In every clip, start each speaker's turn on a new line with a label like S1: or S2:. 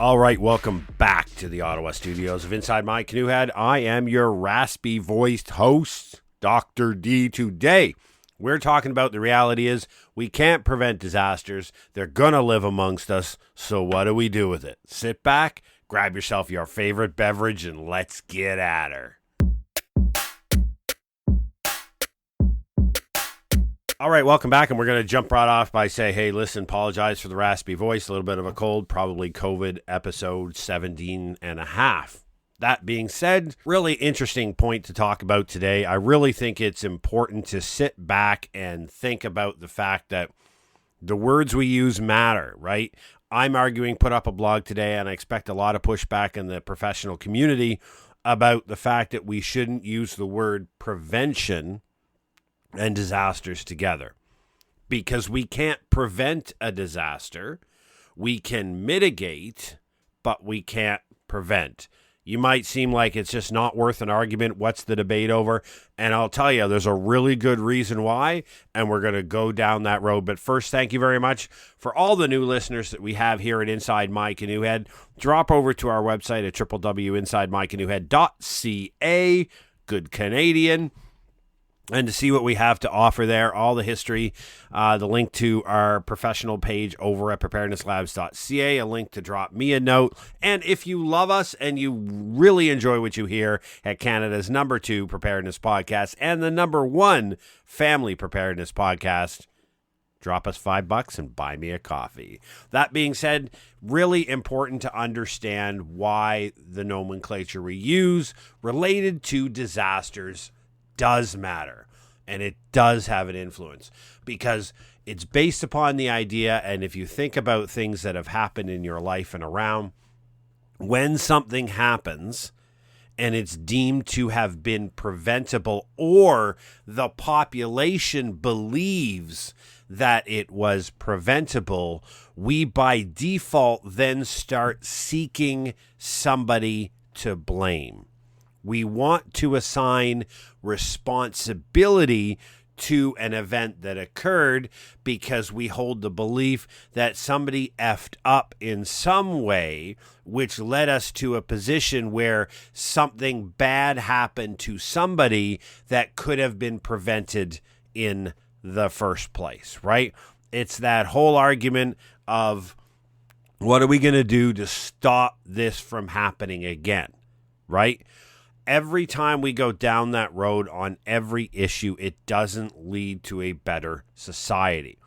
S1: All right, welcome back to the Ottawa studios of Inside My Canoe Head. I am your raspy-voiced host, Dr. D. Today, we're talking about the reality is we can't prevent disasters. They're going to live amongst us, so what do we do with it? Sit back, grab yourself your favorite beverage, and let's get at her. All right, welcome back, and we're going to jump right off by saying, hey, listen, apologize for the raspy voice, a little bit of a cold, probably COVID episode 17 and a half. That being said, really interesting point to talk about today. I really think it's important to sit back and think about the fact that the words we use matter, right? I'm arguing, put up a blog today, and I expect a lot of pushback in the professional community about the fact that we shouldn't use the word prevention and disasters together, because we can't prevent a disaster. We can mitigate, but we can't prevent. You might seem like it's just not worth an argument. What's the debate over? And I'll tell you, there's a really good reason why, and we're going to go down that road. But first, thank you very much for all the new listeners that we have here at Inside My Canoe Head. Drop over to our website at www.insidemycanoehead.ca. Good Canadian. And to see what we have to offer there, all the history, the link to our professional page over at preparednesslabs.ca, a link to drop me a note. And if you love us and you really enjoy what you hear at Canada's number 2 preparedness podcast and the number 1 family preparedness podcast, drop us $5 and buy me a coffee. That being said, really important to understand why the nomenclature we use related to disasters does matter, and it does have an influence, because it's based upon the idea, and if you think about things that have happened in your life and around, when something happens and it's deemed to have been preventable, or the population believes that it was preventable, we by default then start seeking somebody to blame. We want to assign responsibility to an event that occurred because we hold the belief that somebody effed up in some way, which led us to a position where something bad happened to somebody that could have been prevented in the first place, right? It's that whole argument of what are we going to do to stop this from happening again, right? Every time we go down that road on every issue, it doesn't lead to a better society.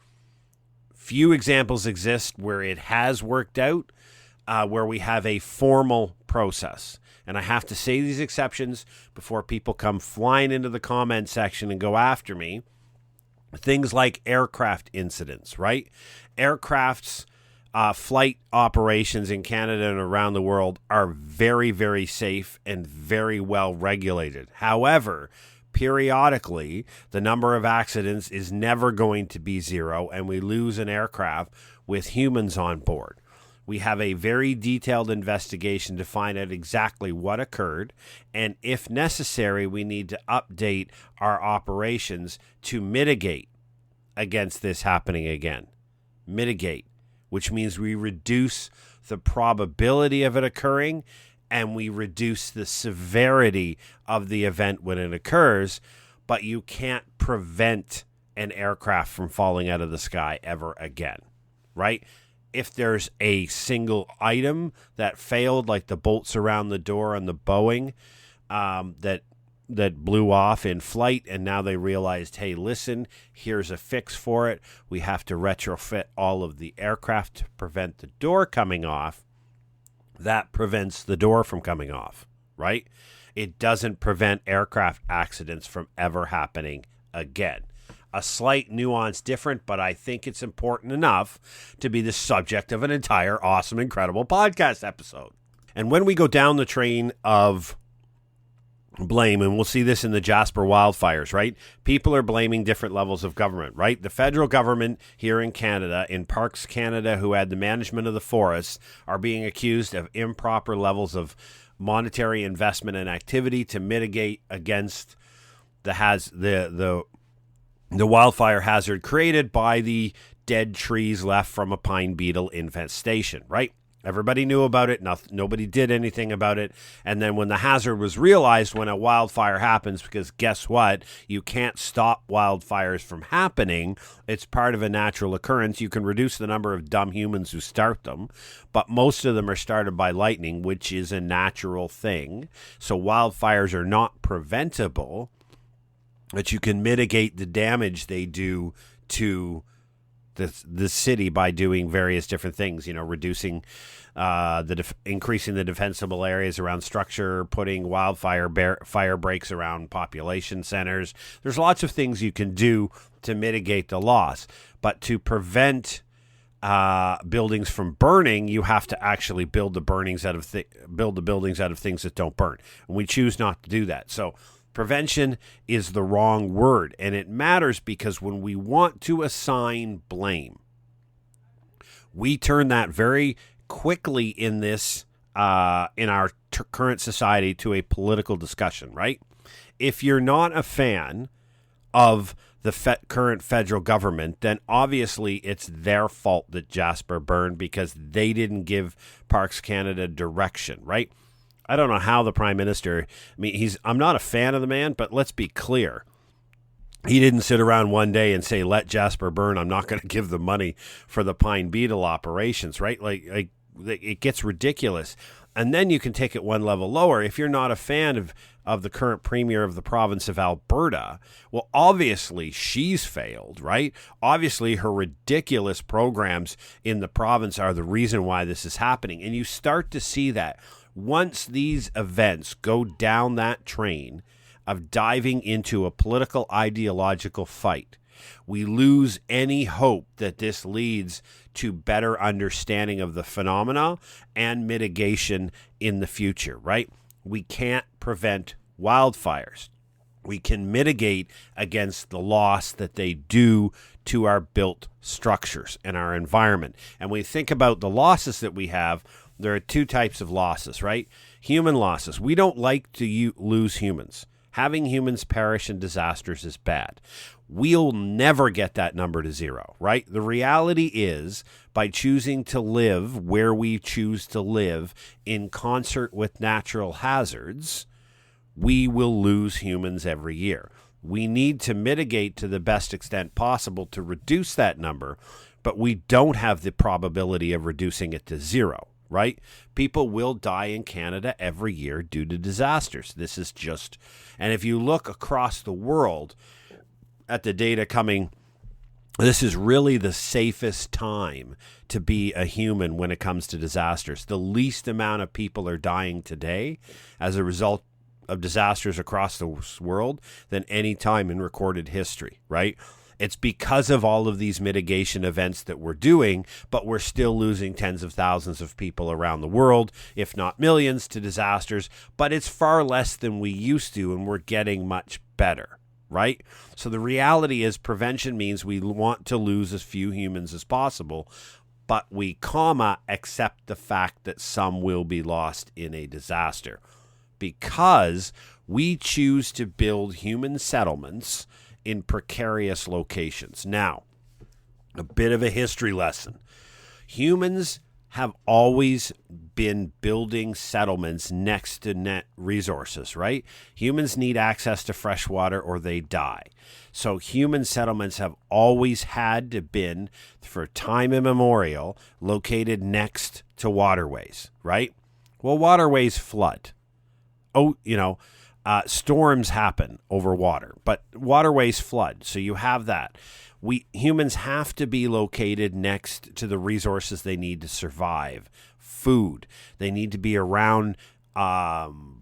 S1: Few examples exist where it has worked out, where we have a formal process. And I have to say these exceptions before people come flying into the comment section and go after me. Things like aircraft incidents, right? Aircraft's flight operations in Canada and around the world are very, very safe and very well regulated. However, periodically, the number of accidents is never going to be zero, and we lose an aircraft with humans on board. We have a very detailed investigation to find out exactly what occurred, and if necessary, we need to update our operations to mitigate against this happening again. Mitigate, which means we reduce the probability of it occurring and we reduce the severity of the event when it occurs, but you can't prevent an aircraft from falling out of the sky ever again, right? If there's a single item that failed, like the bolts around the door on the Boeing that blew off in flight, and now they realized, hey, listen, here's a fix for it. We have to retrofit all of the aircraft to prevent the door coming off. That prevents the door from coming off, right? It doesn't prevent aircraft accidents from ever happening again. A slight nuance different, but I think it's important enough to be the subject of an entire awesome, incredible podcast episode. And when we go down the train of blame, and we'll see this in the Jasper wildfires, right? People are blaming different levels of government, right? The federal government here in Canada, in Parks Canada, who had the management of the forests, are being accused of improper levels of monetary investment and activity to mitigate against the wildfire hazard created by the dead trees left from a pine beetle infestation, right? Everybody knew about it. Nobody did anything about it. And then when the hazard was realized, when a wildfire happens, because guess what? You can't stop wildfires from happening. It's part of a natural occurrence. You can reduce the number of dumb humans who start them, but most of them are started by lightning, which is a natural thing. So wildfires are not preventable, but you can mitigate the damage they do to the city by doing various different things, reducing increasing the defensible areas around structure, putting fire breaks around population centers. There's lots of things you can do to mitigate the loss, but to prevent buildings from burning, you have to actually build the buildings out of things that don't burn, and we choose not to do that. So prevention is the wrong word, and it matters because when we want to assign blame, we turn that very quickly in this in our current society to a political discussion, right? If you're not a fan of the current federal government, then obviously it's their fault that Jasper burned because they didn't give Parks Canada direction, right? I don't know how the Prime Minister, I'm not a fan of the man, but let's be clear. He didn't sit around one day and say, let Jasper burn. I'm not going to give the money for the pine beetle operations, right? Like it gets ridiculous. And then you can take it one level lower. If you're not a fan of the current premier of the province of Alberta, well, obviously she's failed, right? Obviously her ridiculous programs in the province are the reason why this is happening. And you start to see that once these events go down that train of diving into a political ideological fight, we lose any hope that this leads to better understanding of the phenomena and mitigation in the future, right? We can't prevent wildfires. We can mitigate against the loss that they do to our built structures and our environment. And when we think about the losses that we have, there are two types of losses, right? Human losses. We don't like to lose humans. Having humans perish in disasters is bad. We'll never get that number to zero, right? The reality is, by choosing to live where we choose to live in concert with natural hazards, we will lose humans every year. We need to mitigate to the best extent possible to reduce that number, but we don't have the probability of reducing it to zero. Right? People will die in Canada every year due to disasters. This is just, and if you look across the world at the data coming, this is really the safest time to be a human when it comes to disasters. The least amount of people are dying today as a result of disasters across the world than any time in recorded history, right? It's because of all of these mitigation events that we're doing, but we're still losing tens of thousands of people around the world, if not millions, to disasters. But it's far less than we used to, and we're getting much better, right? So the reality is prevention means we want to lose as few humans as possible, but we, accept the fact that some will be lost in a disaster because we choose to build human settlements in precarious locations. Now, a bit of a history lesson. Humans have always been building settlements next to net resources, right? Humans need access to fresh water or they die. So human settlements have always had to been, for time immemorial, located next to waterways, right? Well, waterways flood. Storms happen over water, but waterways flood. So you have that. Humans have to be located next to the resources they need to survive. Food. They need to be around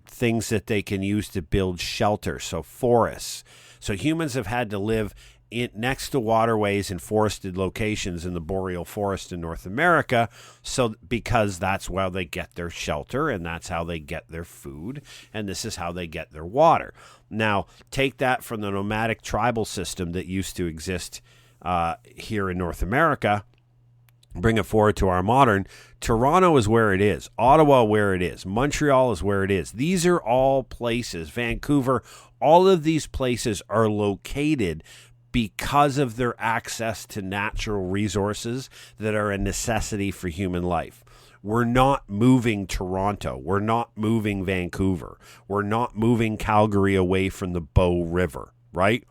S1: things that they can use to build shelter. So forests. So humans have had to live next to waterways in forested locations in the boreal forest in North America, because that's where they get their shelter and that's how they get their food, and this is how they get their water. Now, take that from the nomadic tribal system that used to exist here in North America, bring it forward to our modern. Toronto is where it is. Ottawa where it is. Montreal is where it is. These are all places. Vancouver, all of these places are located because of their access to natural resources that are a necessity for human life. We're not moving Toronto. We're not moving Vancouver. We're not moving Calgary away from the Bow River, right?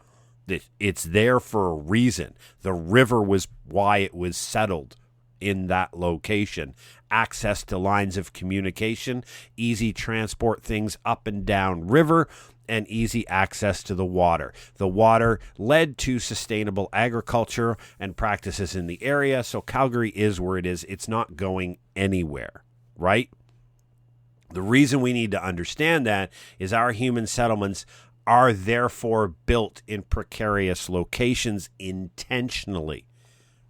S1: It's there for a reason. The river was why it was settled in that location. Access to lines of communication, easy transport things up and down river, and easy access to the water. The water led to sustainable agriculture and practices in the area. So Calgary is where it is. It's not going anywhere, right? The reason we need to understand that is our human settlements are therefore built in precarious locations intentionally,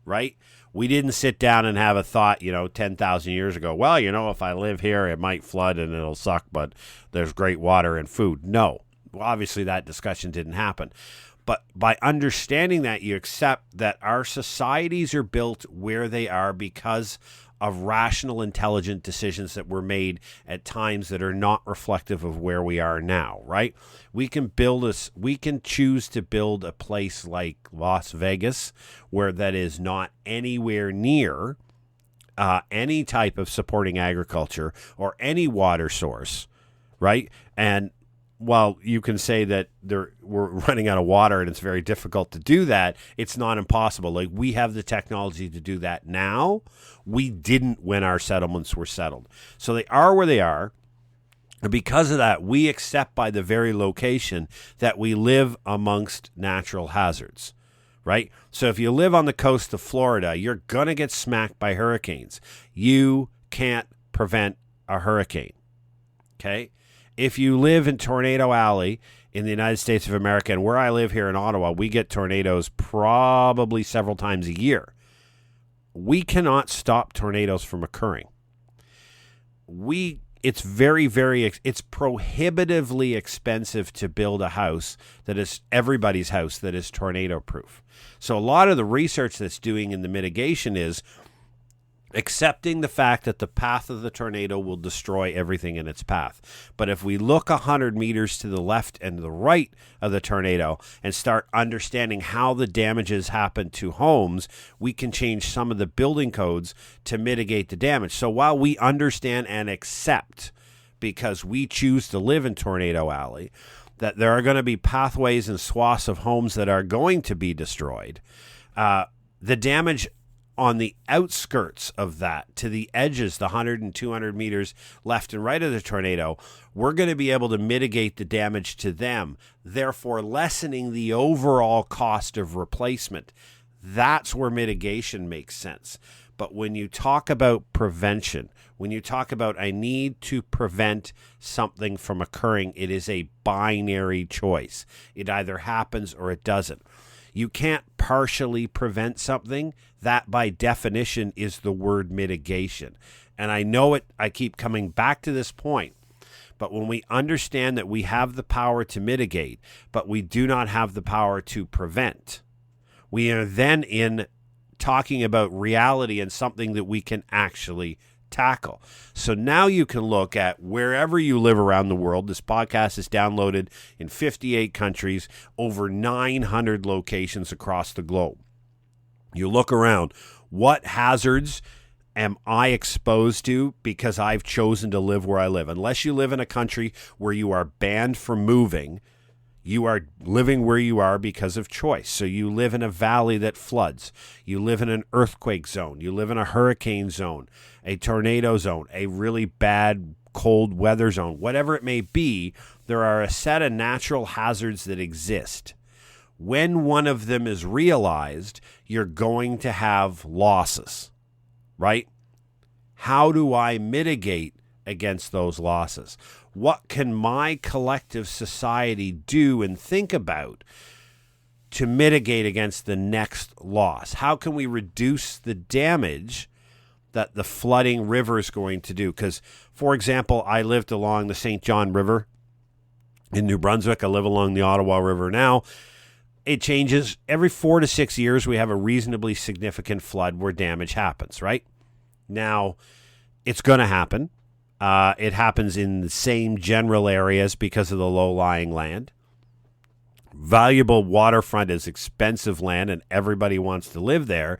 S1: right? We didn't sit down and have a thought, 10,000 years ago, well, if I live here, it might flood and it'll suck, but there's great water and food. No, well, obviously that discussion didn't happen. But by understanding that, you accept that our societies are built where they are because of rational, intelligent decisions that were made at times that are not reflective of where we are now, right? We can choose to build a place like Las Vegas where that is not anywhere near any type of supporting agriculture or any water source, right? And while you can say that we're running out of water and it's very difficult to do that, it's not impossible. Like, we have the technology to do that now. We didn't when our settlements were settled. So they are where they are. And because of that, we accept by the very location that we live amongst natural hazards, right? So if you live on the coast of Florida, you're going to get smacked by hurricanes. You can't prevent a hurricane, okay? If you live in Tornado Alley in the United States of America, and where I live here in Ottawa, we get tornadoes probably several times a year. We cannot stop tornadoes from occurring. It's it's prohibitively expensive to build a house that is everybody's house that is tornado proof. So a lot of the research that's doing in the mitigation is accepting the fact that the path of the tornado will destroy everything in its path. But if we look 100 meters to the left and the right of the tornado and start understanding how the damages happen to homes, we can change some of the building codes to mitigate the damage. So while we understand and accept, because we choose to live in Tornado Alley, that there are going to be pathways and swaths of homes that are going to be destroyed, the damage on the outskirts of that, to the edges, the 100 and 200 meters left and right of the tornado, we're going to be able to mitigate the damage to them, therefore lessening the overall cost of replacement. That's where mitigation makes sense. But when you talk about prevention, when you talk about I need to prevent something from occurring, it is a binary choice. It either happens or it doesn't. You can't partially prevent something. That, by definition, is the word mitigation. And I know it. I keep coming back to this point. But when we understand that we have the power to mitigate, but we do not have the power to prevent, we are then in talking about reality and something that we can actually tackle. So now you can look at wherever you live around the world. This podcast is downloaded in 58 countries, over 900 locations across the globe. You look around, what hazards am I exposed to because I've chosen to live where I live? Unless you live in a country where you are banned from moving, you are living where you are because of choice. So you live in a valley that floods. You live in an earthquake zone. You live in a hurricane zone, a tornado zone, a really bad cold weather zone. Whatever it may be, there are a set of natural hazards that exist. When one of them is realized, you're going to have losses, right? How do I mitigate against those losses? What can my collective society do and think about to mitigate against the next loss? How can we reduce the damage that the flooding river is going to do? Because, for example, I lived along the St. John River in New Brunswick. I live along the Ottawa River now. It changes. Every 4 to 6 years, we have a reasonably significant flood where damage happens, right? Now, it's going to happen. It happens in the same general areas because of the low-lying land. Valuable waterfront is expensive land, and everybody wants to live there.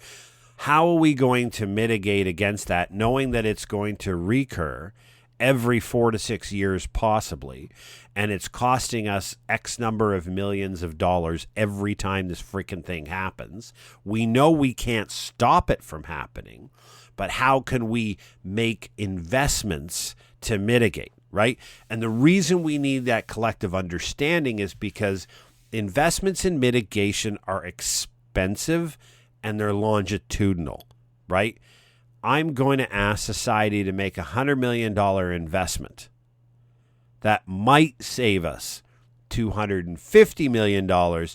S1: How are we going to mitigate against that, knowing that it's going to recur every 4 to 6 years possibly, and it's costing us X number of millions of dollars every time this freaking thing happens? We know we can't stop it from happening, but how can we make investments to mitigate, right? And the reason we need that collective understanding is because investments in mitigation are expensive and they're longitudinal, right? I'm going to ask society to make $100 million investment that might save us $250 million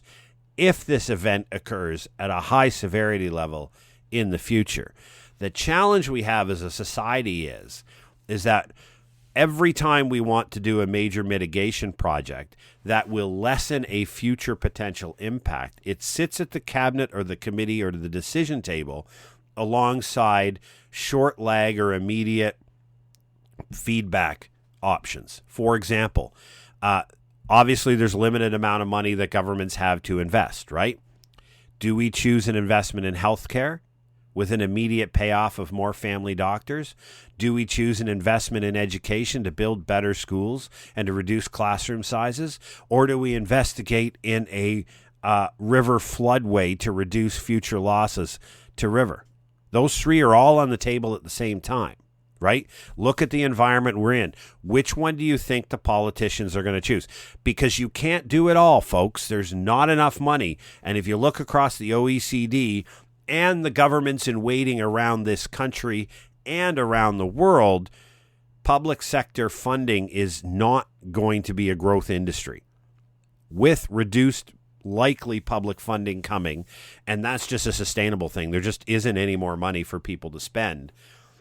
S1: if this event occurs at a high severity level in the future. The challenge we have as a society is that every time we want to do a major mitigation project that will lessen a future potential impact, it sits at the cabinet or the committee or the decision table alongside short lag or immediate feedback options. For example, obviously there's a limited amount of money that governments have to invest, right? Do we choose an investment in healthcare with an immediate payoff of more family doctors? Do we choose an investment in education to build better schools and to reduce classroom sizes? Or do we investigate in a river floodway to reduce future losses to river? Those three are all on the table at the same time, right? Look at the environment we're in. Which one do you think the politicians are going to choose? Because you can't do it all, folks. There's not enough money. And if you look across the OECD and the governments in waiting around this country and around the world, public sector funding is not going to be a growth industry with reduced likely public funding coming, and that's just a sustainable thing. There just isn't any more money for people to spend.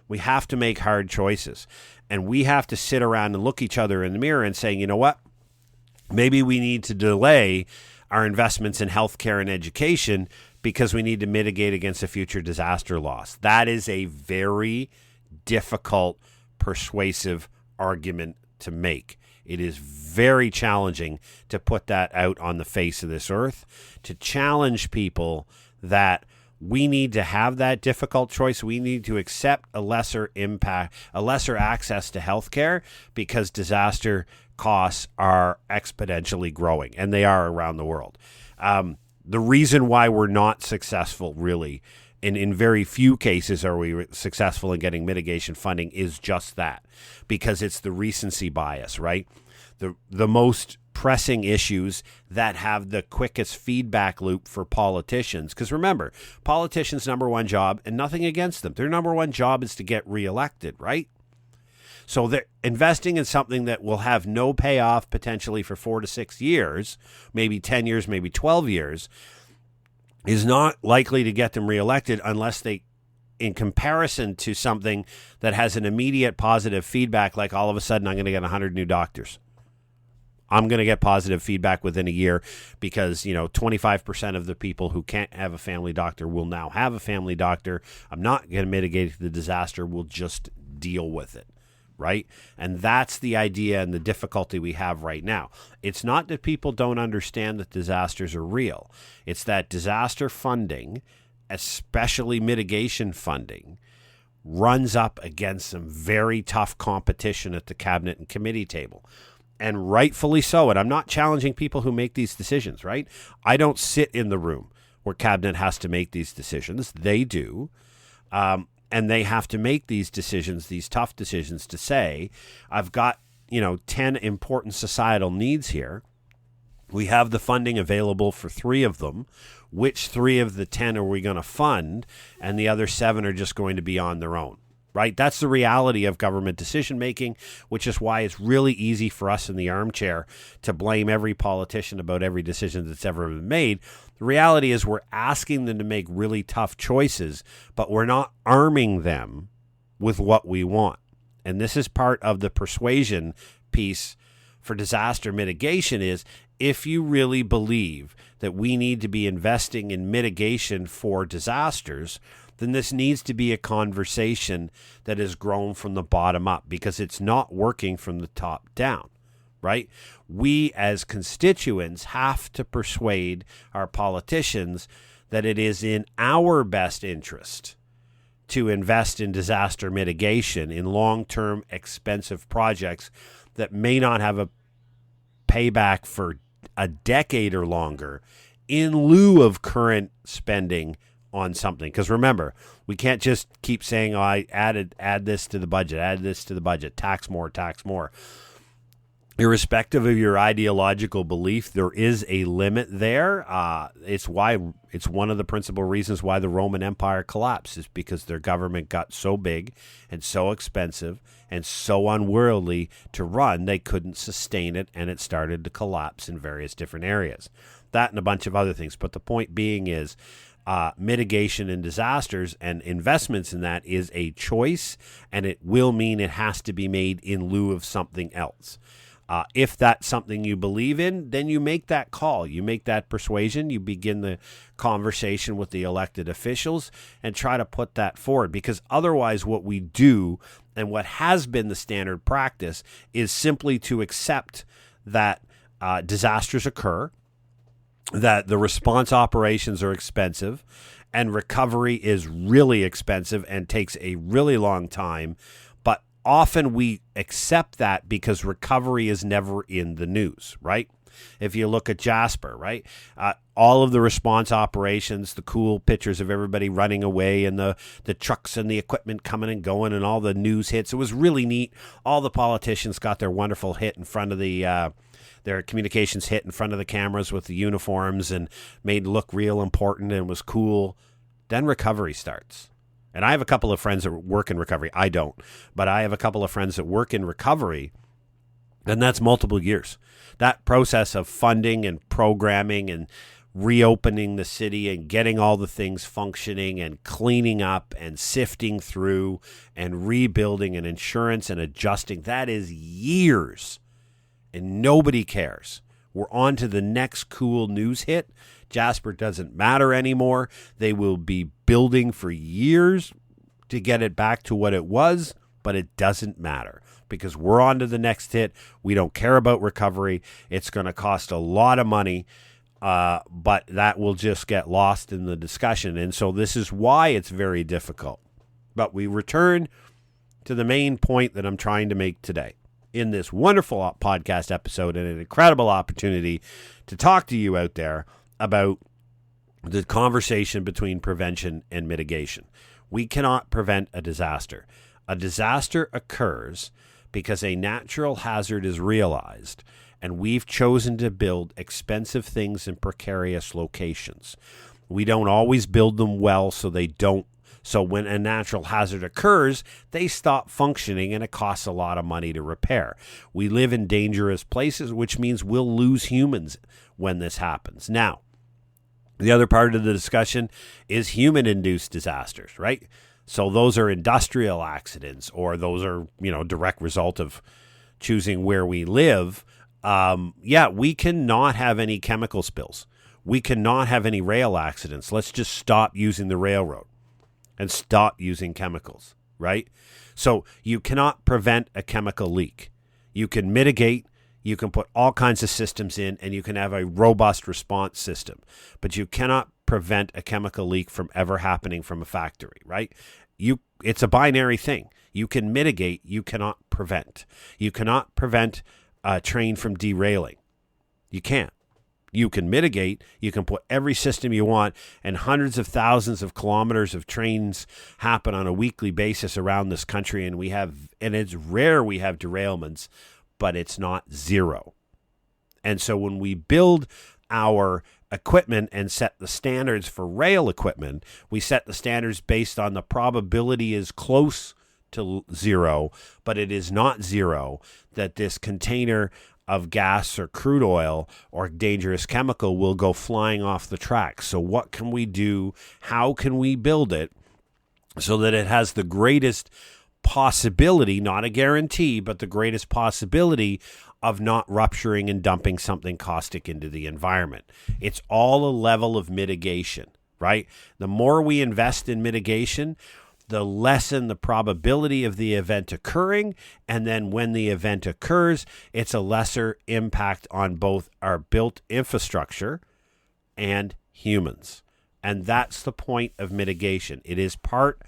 S1: We have to make hard choices, and we have to sit around and look each other in the mirror and say, you know what? Maybe we need to delay our investments in healthcare and education because we need to mitigate against a future disaster loss. That is a very difficult, persuasive argument to make. It is very challenging to put that out on the face of this earth, to challenge people that we need to have that difficult choice. We need to accept a lesser impact, a lesser access to healthcare because disaster costs are exponentially growing, and they are around the world. The reason why we're not successful, really, in very few cases are we successful in getting mitigation funding, is just that, because it's the recency bias, right? The most pressing issues that have the quickest feedback loop for politicians. Because remember, politicians' number one job, and nothing against them, their number one job is to get reelected, right? So they're investing in something that will have no payoff potentially for 4 to 6 years, maybe 10 years, maybe 12 years, is not likely to get them reelected unless they, in comparison to something that has an immediate positive feedback, like all of a sudden I'm going to get 100 new doctors. I'm going to get positive feedback within a year because, 25% of the people who can't have a family doctor will now have a family doctor. I'm not going to mitigate the disaster. We'll just deal with it. Right? And that's the idea and the difficulty we have right now. It's not that people don't understand that disasters are real. It's that disaster funding, especially mitigation funding, runs up against some very tough competition at the cabinet and committee table. And rightfully so. And I'm not challenging people who make these decisions, right? I don't sit in the room where cabinet has to make these decisions. They do. And they have to make these decisions, these tough decisions to say, I've got, 10 important societal needs here. We have the funding available for 3 of them. Which 3 of the 10 are we going to fund? And the other 7 are just going to be on their own, right? That's the reality of government decision making, which is why it's really easy for us in the armchair to blame every politician about every decision that's ever been made. The reality is we're asking them to make really tough choices, but we're not arming them with what we want. And this is part of the persuasion piece for disaster mitigation is if you really believe that we need to be investing in mitigation for disasters, then this needs to be a conversation that has grown from the bottom up because it's not working from the top down. Right? We as constituents have to persuade our politicians that it is in our best interest to invest in disaster mitigation in long-term expensive projects that may not have a payback for a decade or longer in lieu of current spending on something. Because remember, we can't just keep saying, oh, add this to the budget, tax more. Irrespective of your ideological belief, there is a limit there. It's one of the principal reasons why the Roman Empire collapsed, is because their government got so big and so expensive and so unworldly to run, they couldn't sustain it, and it started to collapse in various different areas. That and a bunch of other things. But the point being is, mitigation and disasters and investments in that is a choice, and it will mean it has to be made in lieu of something else. If that's something you believe in, then you make that call. You make that persuasion. You begin the conversation with the elected officials and try to put that forward. Because otherwise what we do, and what has been the standard practice, is simply to accept that disasters occur, that the response operations are expensive, and recovery is really expensive and takes a really long time. But often we accept that because recovery is never in the news, right? If you look at Jasper, right? All of the response operations, the cool pictures of everybody running away and the trucks and the equipment coming and going and all the news hits. It was really neat. All the politicians got their wonderful hit in front of their communications hit in front of the cameras with the uniforms and made it look real important and was cool. Then recovery starts. And I have a couple of friends that work in recovery. I don't, but I have a couple of friends that work in recovery, and that's multiple years. That process of funding and programming and reopening the city and getting all the things functioning and cleaning up and sifting through and rebuilding and insurance and adjusting, that is years, and nobody cares. We're on to the next cool news hit. Jasper doesn't matter anymore. They will be building for years to get it back to what it was, but it doesn't matter because we're on to the next hit. We don't care about recovery. It's going to cost a lot of money, but that will just get lost in the discussion. And so this is why it's very difficult. But we return to the main point that I'm trying to make today in this wonderful podcast episode, and an incredible opportunity to talk to you out there about the conversation between prevention and mitigation. We cannot prevent a disaster. A disaster occurs because a natural hazard is realized, and we've chosen to build expensive things in precarious locations. We don't always build them well, so when a natural hazard occurs, they stop functioning and it costs a lot of money to repair. We live in dangerous places, which means we'll lose humans when this happens. Now, the other part of the discussion is human-induced disasters, right? So those are industrial accidents, or those are, direct result of choosing where we live. We cannot have any chemical spills. We cannot have any rail accidents. Let's just stop using the railroad and stop using chemicals, right? So you cannot prevent a chemical leak. You can mitigate. You can put all kinds of systems in, and you can have a robust response system. But you cannot prevent a chemical leak from ever happening from a factory, right? It's a binary thing. You can mitigate. You cannot prevent. You cannot prevent a train from derailing. You can't. You can mitigate. You can put every system you want, and hundreds of thousands of kilometers of trains happen on a weekly basis around this country, and it's rare we have derailments, but it's not zero. And so when we build our equipment and set the standards for rail equipment, we set the standards based on the probability is close to zero, but it is not zero that this container of gas or crude oil or dangerous chemical will go flying off the track. So what can we do? How can we build it so that it has the greatest possibility, not a guarantee, but the greatest possibility of not rupturing and dumping something caustic into the environment? It's all a level of mitigation, right? The more we invest in mitigation, the lessen the probability of the event occurring. And then when the event occurs, it's a lesser impact on both our built infrastructure and humans. And that's the point of mitigation. It is part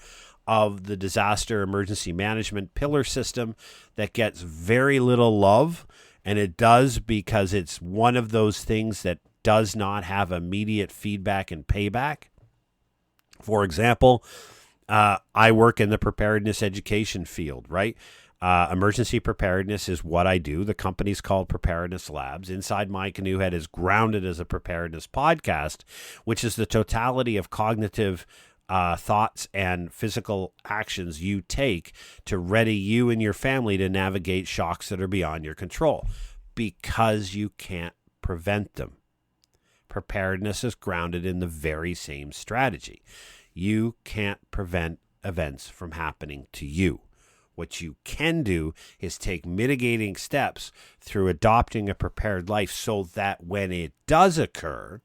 S1: of the disaster emergency management pillar system that gets very little love. And it does because it's one of those things that does not have immediate feedback and payback. For example, I work in the preparedness education field, right? Emergency preparedness is what I do. The company's called Preparedness Labs. Inside My Canoe Head is grounded as a preparedness podcast, which is the totality of cognitive thoughts and physical actions you take to ready you and your family to navigate shocks that are beyond your control, because you can't prevent them. Preparedness is grounded in the very same strategy. You can't prevent events from happening to you. What you can do is take mitigating steps through adopting a prepared life so that when it does occur,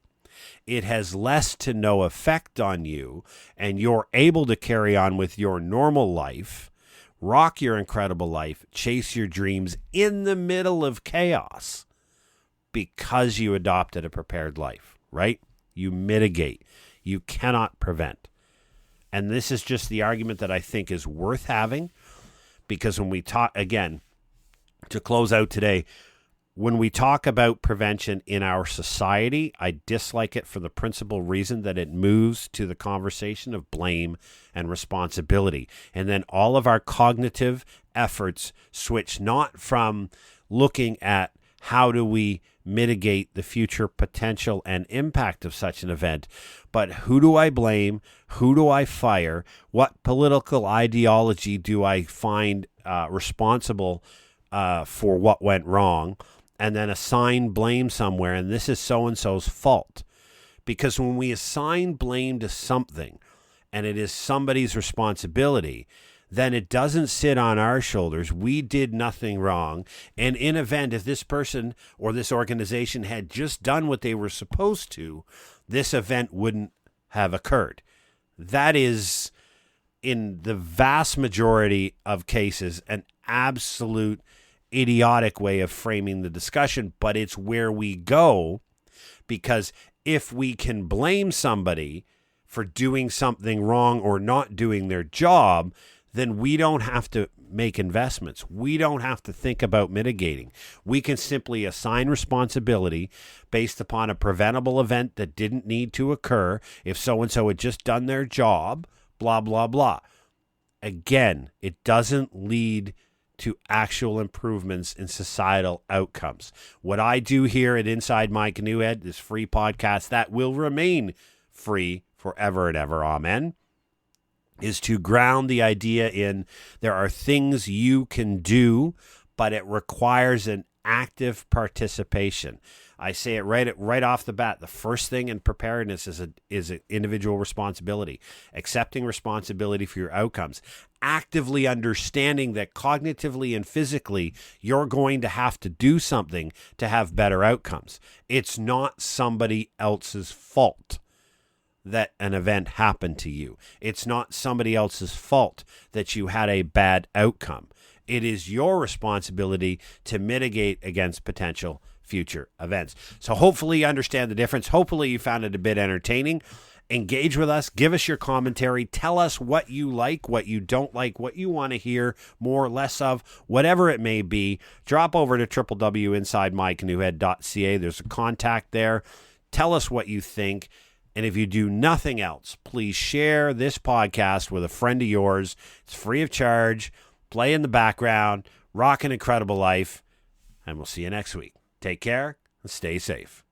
S1: it has less to no effect on you, and you're able to carry on with your normal life, rock your incredible life, chase your dreams in the middle of chaos because you adopted a prepared life, right? You mitigate. You cannot prevent. And this is just the argument that I think is worth having, because when we talk, again, to close out today, when we talk about prevention in our society, I dislike it for the principal reason that it moves to the conversation of blame and responsibility. And then all of our cognitive efforts switch not from looking at how do we mitigate the future potential and impact of such an event, but who do I blame? Who do I fire? What political ideology do I find responsible for what went wrong? And then assign blame somewhere, and this is so-and-so's fault. Because when we assign blame to something, and it is somebody's responsibility, then it doesn't sit on our shoulders. We did nothing wrong. And in event, if this person or this organization had just done what they were supposed to, this event wouldn't have occurred. That is, in the vast majority of cases, an absolute idiotic way of framing the discussion, but it's where we go, because if we can blame somebody for doing something wrong or not doing their job, then we don't have to make investments. We don't have to think about mitigating. We can simply assign responsibility based upon a preventable event that didn't need to occur. If so-and-so had just done their job, blah, blah, blah. Again, it doesn't lead to actual improvements in societal outcomes. What I do here at Inside My Canoe Head, this free podcast that will remain free forever and ever, amen, is to ground the idea in there are things you can do, but it requires an active participation. I say it right off the bat. The first thing in preparedness is an individual responsibility, accepting responsibility for your outcomes, actively understanding that cognitively and physically you're going to have to do something to have better outcomes. It's not somebody else's fault that an event happened to you. It's not somebody else's fault that you had a bad outcome. It is your responsibility to mitigate against potential future events. So hopefully you understand the difference. Hopefully you found it a bit entertaining. Engage with us. Give us your commentary. Tell us what you like, what you don't like, what you want to hear more or less of, whatever it may be. Drop over to www.insidemycanoehead.ca. There's a contact there. Tell us what you think. And if you do nothing else, please share this podcast with a friend of yours. It's free of charge. Play in the background. Rock an incredible life. And we'll see you next week. Take care and stay safe.